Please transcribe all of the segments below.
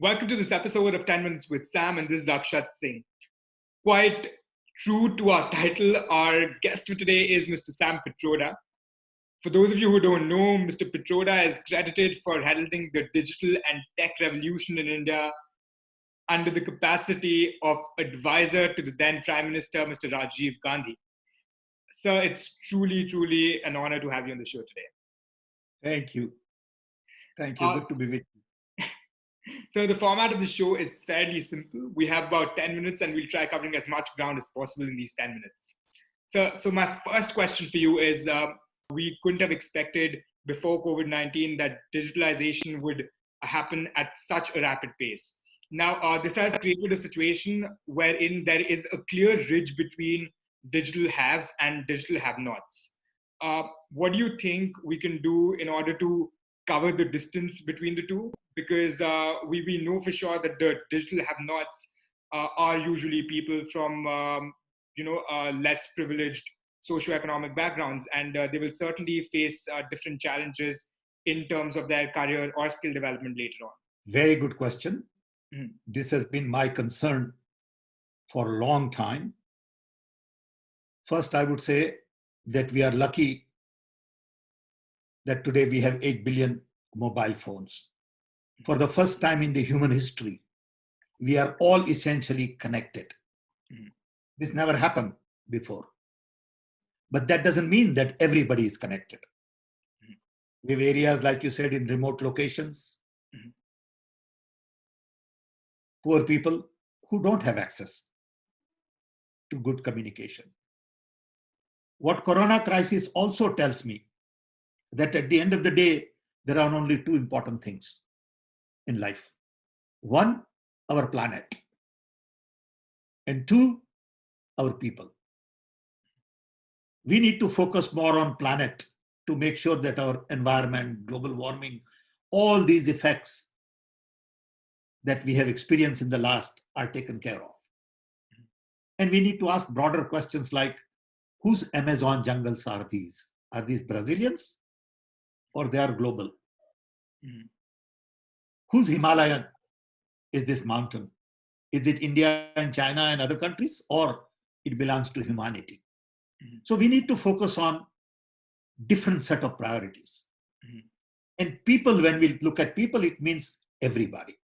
Welcome to this episode of 10 Minutes with Sam, and this is Akshat Singh. Quite true to our title, our guest for today is Mr. Sam Pitroda. For those of you who don't know, Mr. Pitroda is credited for heralding the digital and tech revolution in India under the capacity of advisor to the then Prime Minister, Mr. Rajiv Gandhi. Sir, it's truly an honor to have you on the show today. Thank you. Thank you. Good to be with you. So the format of the show is fairly simple. We have about 10 minutes and we'll try covering as much ground as possible in these 10 minutes. So my first question for you is, we couldn't have expected before COVID-19 that digitalization would happen at such a rapid pace. Now, this has created a situation wherein there is a clear ridge between digital haves and digital have-nots. What do you think we can do in order to cover the distance between the two? Because we know for sure that the digital have-nots are usually people from less privileged socioeconomic backgrounds, and they will certainly face different challenges in terms of their career or skill development later on. Very good question. Mm-hmm. This has been my concern for a long time. First, I would say that we are lucky that today we have 8 billion mobile phones. For the first time in the human history, we are all essentially connected. Mm-hmm. This never happened before. But that doesn't mean that everybody is connected. Mm-hmm. We have areas, like you said, in remote locations, mm-hmm. poor people who don't have access to good communication. What Corona crisis also tells me that at the end of the day, there are only two important things in life. One, our planet. And two, our people. We need to focus more on planet to make sure that our environment, global warming, all these effects that we have experienced in the last are taken care of. And we need to ask broader questions like, whose Amazon jungles are these? Are these Brazilians or they are global? Mm-hmm. Whose Himalayan is this mountain? Is it India and China and other countries, or it belongs to humanity? Mm-hmm. So we need to focus on different set of priorities. Mm-hmm. And people, when we look at people, it means everybody.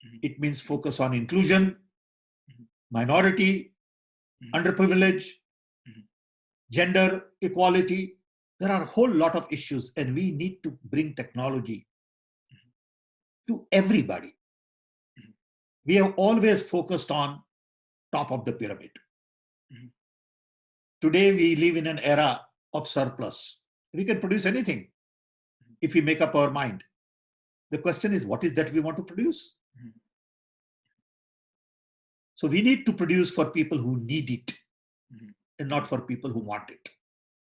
Mm-hmm. It means focus on inclusion, mm-hmm. minority, mm-hmm. underprivileged, mm-hmm. gender equality. There are a whole lot of issues, and we need to bring technology to everybody. Mm-hmm. We have always focused on top of the pyramid. Mm-hmm. Today, we live in an era of surplus. We can produce anything mm-hmm. if we make up our mind. The question is, what is that we want to produce? Mm-hmm. So we need to produce for people who need it mm-hmm. and not for people who want it.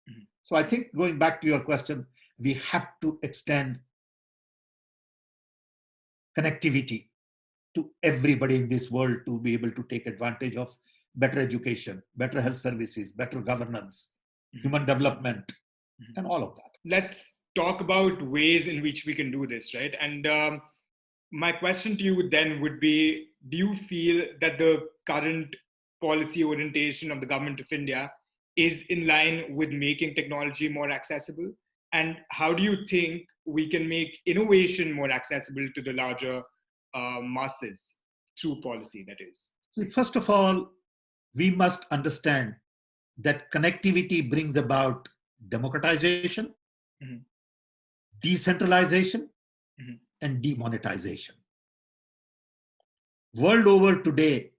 Mm-hmm. So I think, going back to your question, we have to extend connectivity to everybody in this world to be able to take advantage of better education, better health services, better governance, mm-hmm. human development, mm-hmm. and all of that. Let's talk about ways in which we can do this, right? And my question to you then would be, do you feel that the current policy orientation of the government of India is in line with making technology more accessible? And how do you think we can make innovation more accessible to the larger masses through policy, that is? See, first of all, we must understand that connectivity brings about democratization, mm-hmm. decentralization, mm-hmm. and demonetization. World over today,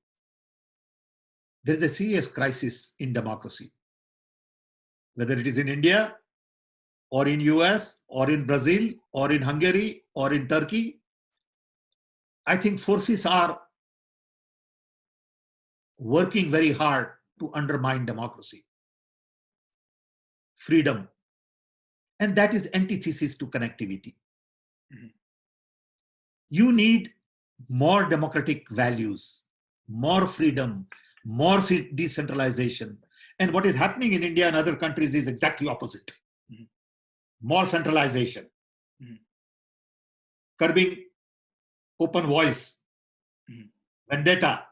there is a serious crisis in democracy. Whether it is in India, or in US, or in Brazil, or in Hungary, or in Turkey, I think forces are working very hard to undermine democracy, freedom, and that is antithesis to connectivity. Mm-hmm. You need more democratic values, more freedom, more decentralization. And what is happening in India and other countries is exactly opposite. Mm-hmm. More centralization, mm-hmm. curbing open voice, vendetta,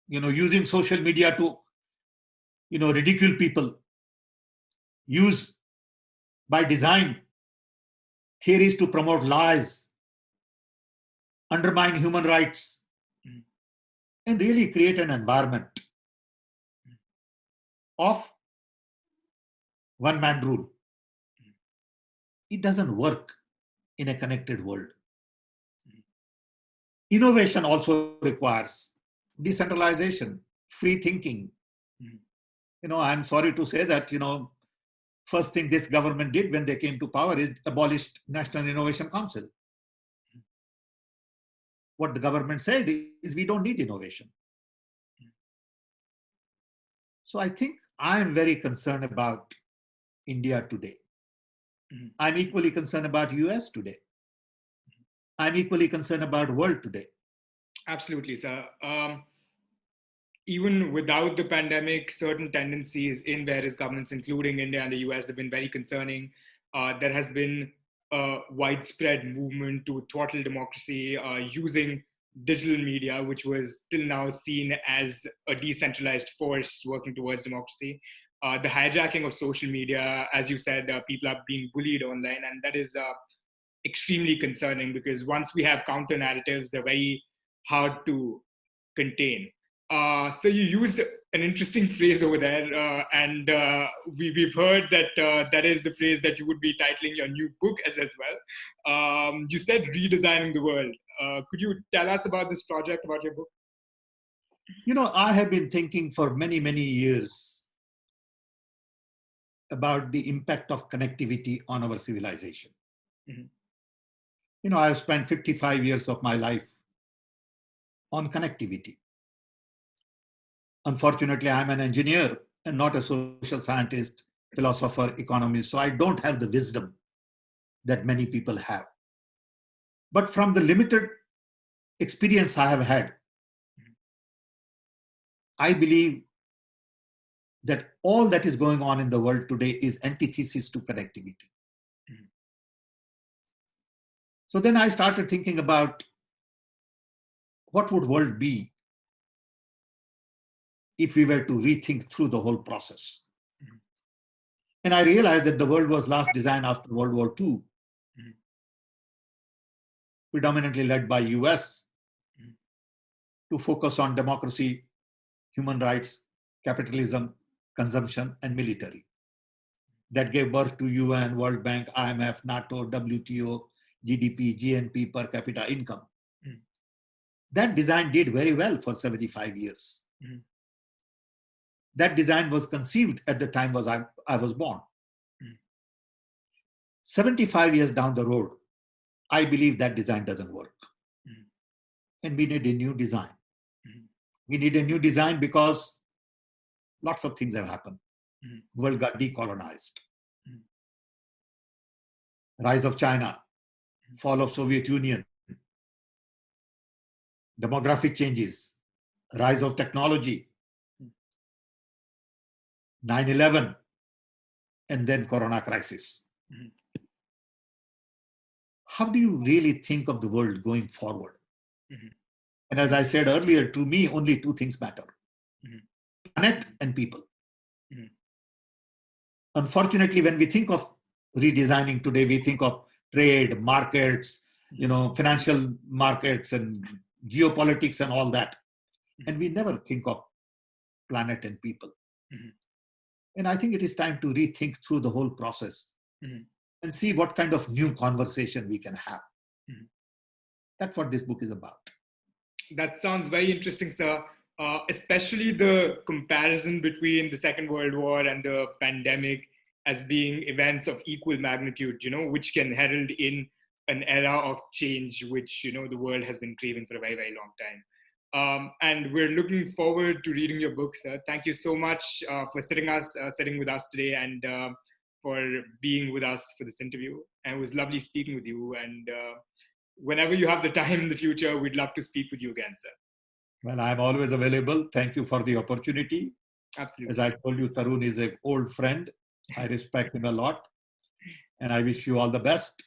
using social media to, ridicule people, use by design theories to promote lies, undermine human rights, and really create an environment of one man rule. It doesn't work in a connected world. Innovation also requires decentralization, free thinking. I'm sorry to say that, first thing this government did when they came to power is abolished National Innovation Council. What the government said is we don't need innovation. So I think I'm very concerned about India today. I'm equally concerned about US today. I'm equally concerned about world today. Absolutely, sir. Even without the pandemic, certain tendencies in various governments, including India and the US, have been very concerning. There has been a widespread movement to throttle democracy using digital media, which was till now seen as a decentralized force working towards democracy. The hijacking of social media, as you said, people are being bullied online, and that is extremely concerning because once we have counter narratives, they're very hard to contain. So you used an interesting phrase over there, and we've heard that that is the phrase that you would be titling your new book as well. You said redesigning the world. Could you tell us about this project, about your book? I have been thinking for many, many years about the impact of connectivity on our civilization. I've spent 55 years of my life on connectivity. Unfortunately, I'm an engineer and not a social scientist, philosopher, economist, so I don't have the wisdom that many people have. But from the limited experience I have had, I believe that all that is going on in the world today is antithesis to connectivity. So then I started thinking about what would world be if we were to rethink through the whole process. And I realized that the world was last designed after World War II, predominantly led by US, to focus on democracy, human rights, capitalism, consumption, and military. That gave birth to UN, World Bank, IMF, NATO, WTO, GDP, GNP, per capita income. That design did very well for 75 years. That design was conceived at the time I was born. 75 years down the road, I believe that design doesn't work. And we need a new design. We need a new design because lots of things have happened. World got decolonized. Rise of China, fall of Soviet Union, demographic changes, rise of technology, 9/11, and then Corona crisis. How do you really think of the world going forward? And as I said earlier, to me, only two things matter: planet and people. Unfortunately, when we think of redesigning today, we think of trade, markets, financial markets and geopolitics and all that. And we never think of planet and people. And I think it is time to rethink through the whole process and see what kind of new conversation we can have. That's what this book is about. That sounds very interesting, sir. Especially the comparison between the Second World War and the pandemic as being events of equal magnitude, which can herald in an era of change, which, the world has been craving for a very, very long time. And we're looking forward to reading your book, sir. Thank you so much for sitting with us today and for being with us for this interview. And it was lovely speaking with you. And whenever you have the time in the future, we'd love to speak with you again, sir. Well, I'm always available. Thank you for the opportunity. Absolutely. As I told you, Tarun is an old friend. I respect him a lot. And I wish you all the best.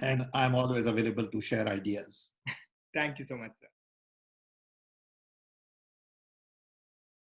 And I'm always available to share ideas. Thank you so much, sir.